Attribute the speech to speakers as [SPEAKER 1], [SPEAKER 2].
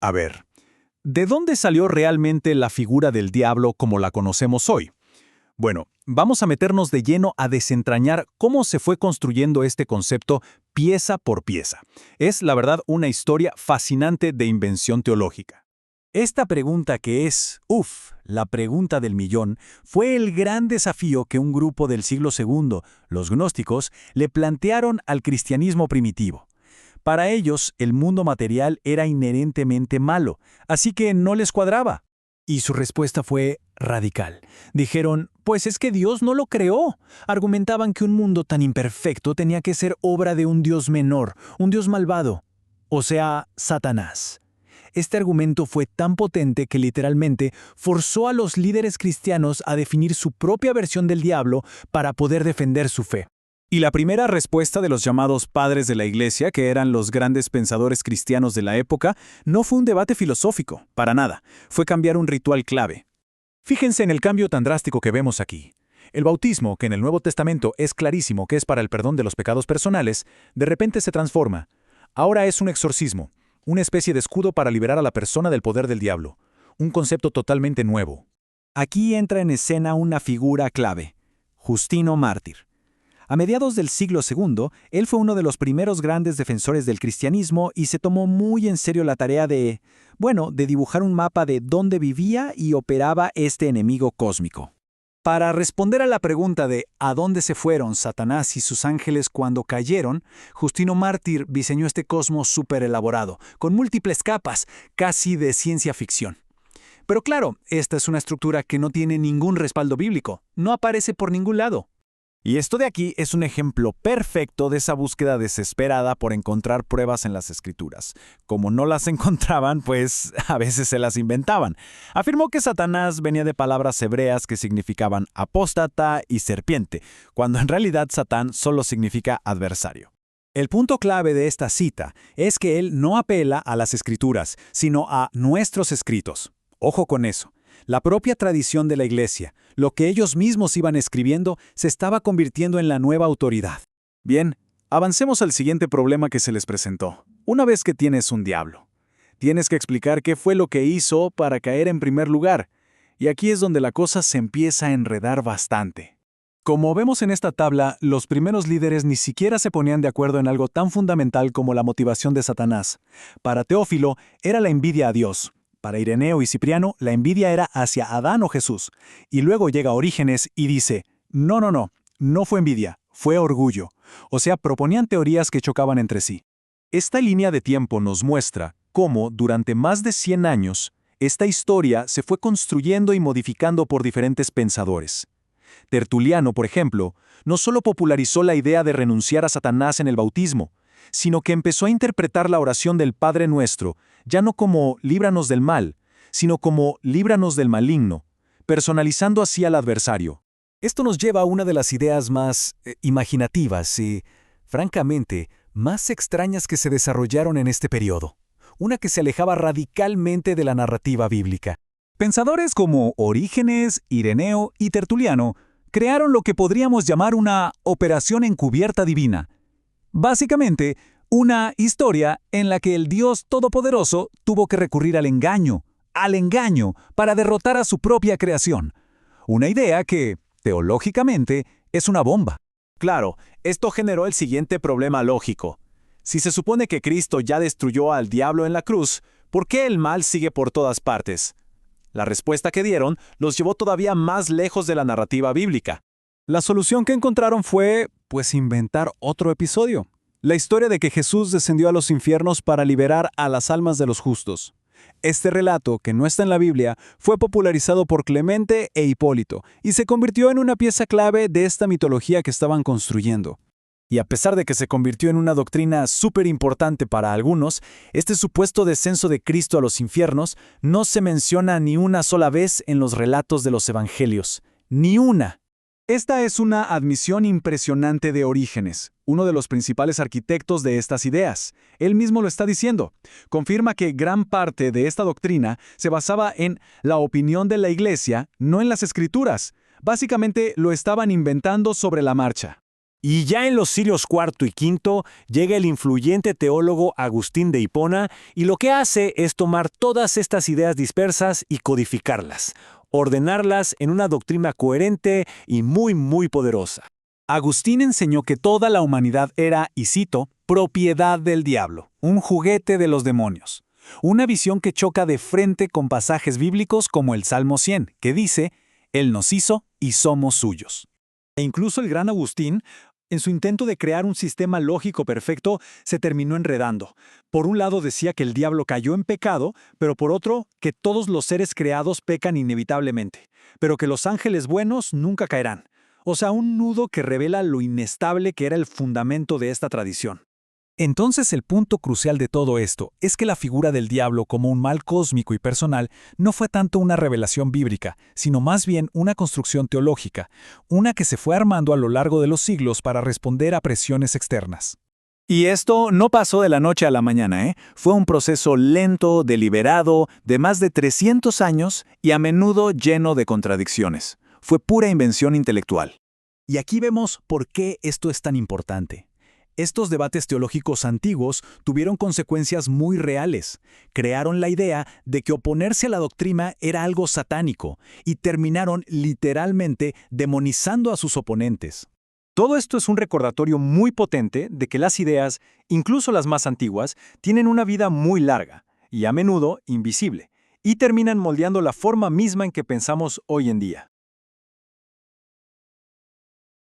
[SPEAKER 1] A ver, ¿de dónde salió realmente la figura del diablo como la conocemos hoy? Bueno, vamos a meternos de lleno a desentrañar cómo se fue construyendo este concepto pieza por pieza. Es, la verdad, una historia fascinante de invención teológica.
[SPEAKER 2] Esta pregunta que es, la pregunta del millón, fue el gran desafío que un grupo del siglo II, los gnósticos, le plantearon al cristianismo primitivo. Para ellos, el mundo material era inherentemente malo, así que no les cuadraba.
[SPEAKER 3] Y su respuesta fue radical. Dijeron, pues es que Dios no lo creó. Argumentaban que un mundo tan imperfecto tenía que ser obra de un Dios menor, un Dios malvado, o sea, Satanás. Este argumento fue tan potente que literalmente forzó a los líderes cristianos a definir su propia versión del diablo para poder defender su fe.
[SPEAKER 1] Y la primera respuesta de los llamados padres de la Iglesia, que eran los grandes pensadores cristianos de la época, no fue un debate filosófico, para nada. Fue cambiar un ritual clave. Fíjense en el cambio tan drástico que vemos aquí. El bautismo, que en el Nuevo Testamento es clarísimo que es para el perdón de los pecados personales, de repente se transforma. Ahora es un exorcismo, una especie de escudo para liberar a la persona del poder del diablo. Un concepto totalmente nuevo.
[SPEAKER 2] Aquí entra en escena una figura clave, Justino Mártir. A mediados del siglo II, él fue uno de los primeros grandes defensores del cristianismo y se tomó muy en serio la tarea de dibujar un mapa de dónde vivía y operaba este enemigo cósmico. Para responder a la pregunta de ¿a dónde se fueron Satanás y sus ángeles cuando cayeron?, Justino Mártir diseñó este cosmos súper elaborado, con múltiples capas, casi de ciencia ficción. Pero claro, esta es una estructura que no tiene ningún respaldo bíblico, no aparece por ningún lado.
[SPEAKER 3] Y esto de aquí es un ejemplo perfecto de esa búsqueda desesperada por encontrar pruebas en las Escrituras. Como no las encontraban, pues a veces se las inventaban. Afirmó que Satanás venía de palabras hebreas que significaban apóstata y serpiente, cuando en realidad Satán solo significa adversario.
[SPEAKER 2] El punto clave de esta cita es que él no apela a las Escrituras, sino a nuestros escritos. Ojo con eso. La propia tradición de la Iglesia, lo que ellos mismos iban escribiendo, se estaba convirtiendo en la nueva autoridad.
[SPEAKER 1] Bien, avancemos al siguiente problema que se les presentó. Una vez que tienes un diablo, tienes que explicar qué fue lo que hizo para caer en primer lugar. Y aquí es donde la cosa se empieza a enredar bastante. Como vemos en esta tabla, los primeros líderes ni siquiera se ponían de acuerdo en algo tan fundamental como la motivación de Satanás. Para Teófilo, era la envidia a Dios. Para Ireneo y Cipriano, la envidia era hacia Adán o Jesús. Y luego llega Orígenes y dice, no fue envidia, fue orgullo. O sea, proponían teorías que chocaban entre sí. Esta línea de tiempo nos muestra cómo, durante más de 100 años, esta historia se fue construyendo y modificando por diferentes pensadores. Tertuliano, por ejemplo, no solo popularizó la idea de renunciar a Satanás en el bautismo, sino que empezó a interpretar la oración del Padre Nuestro, ya no como líbranos del mal, sino como líbranos del maligno, personalizando así al adversario.
[SPEAKER 2] Esto nos lleva a una de las ideas más imaginativas y, francamente, más extrañas que se desarrollaron en este periodo. Una que se alejaba radicalmente de la narrativa bíblica.
[SPEAKER 1] Pensadores como Orígenes, Ireneo y Tertuliano crearon lo que podríamos llamar una operación encubierta divina. Básicamente, una historia en la que el Dios Todopoderoso tuvo que recurrir al engaño, para derrotar a su propia creación. Una idea que, teológicamente, es una bomba.
[SPEAKER 3] Claro, esto generó el siguiente problema lógico. Si se supone que Cristo ya destruyó al diablo en la cruz, ¿por qué el mal sigue por todas partes? La respuesta que dieron los llevó todavía más lejos de la narrativa bíblica.
[SPEAKER 1] La solución que encontraron fue, inventar otro episodio. La historia de que Jesús descendió a los infiernos para liberar a las almas de los justos. Este relato, que no está en la Biblia, fue popularizado por Clemente e Hipólito y se convirtió en una pieza clave de esta mitología que estaban construyendo. Y a pesar de que se convirtió en una doctrina súper importante para algunos, este supuesto descenso de Cristo a los infiernos no se menciona ni una sola vez en los relatos de los evangelios. ¡Ni una! Esta es una admisión impresionante de Orígenes, uno de los principales arquitectos de estas ideas. Él mismo lo está diciendo. Confirma que gran parte de esta doctrina se basaba en la opinión de la Iglesia, no en las Escrituras. Básicamente lo estaban inventando sobre la marcha.
[SPEAKER 4] Y ya en los siglos IV y V llega el influyente teólogo Agustín de Hipona y lo que hace es tomar todas estas ideas dispersas y codificarlas, ordenarlas en una doctrina coherente y muy poderosa.
[SPEAKER 1] Agustín enseñó que toda la humanidad era, y cito, propiedad del diablo, un juguete de los demonios. Una visión que choca de frente con pasajes bíblicos como el Salmo 100, que dice, Él nos hizo y somos suyos.
[SPEAKER 2] E incluso el gran Agustín, en su intento de crear un sistema lógico perfecto, se terminó enredando. Por un lado decía que el diablo cayó en pecado, pero por otro, que todos los seres creados pecan inevitablemente, pero que los ángeles buenos nunca caerán. O sea, un nudo que revela lo inestable que era el fundamento de esta tradición.
[SPEAKER 3] Entonces el punto crucial de todo esto es que la figura del diablo como un mal cósmico y personal no fue tanto una revelación bíblica, sino más bien una construcción teológica, una que se fue armando a lo largo de los siglos para responder a presiones externas.
[SPEAKER 1] Y esto no pasó de la noche a la mañana, ¿eh? Fue un proceso lento, deliberado, de más de 300 años y a menudo lleno de contradicciones. Fue pura invención intelectual.
[SPEAKER 3] Y aquí vemos por qué esto es tan importante. Estos debates teológicos antiguos tuvieron consecuencias muy reales. Crearon la idea de que oponerse a la doctrina era algo satánico y terminaron literalmente demonizando a sus oponentes.
[SPEAKER 4] Todo esto es un recordatorio muy potente de que las ideas, incluso las más antiguas, tienen una vida muy larga y a menudo invisible, y terminan moldeando la forma misma en que pensamos hoy en día.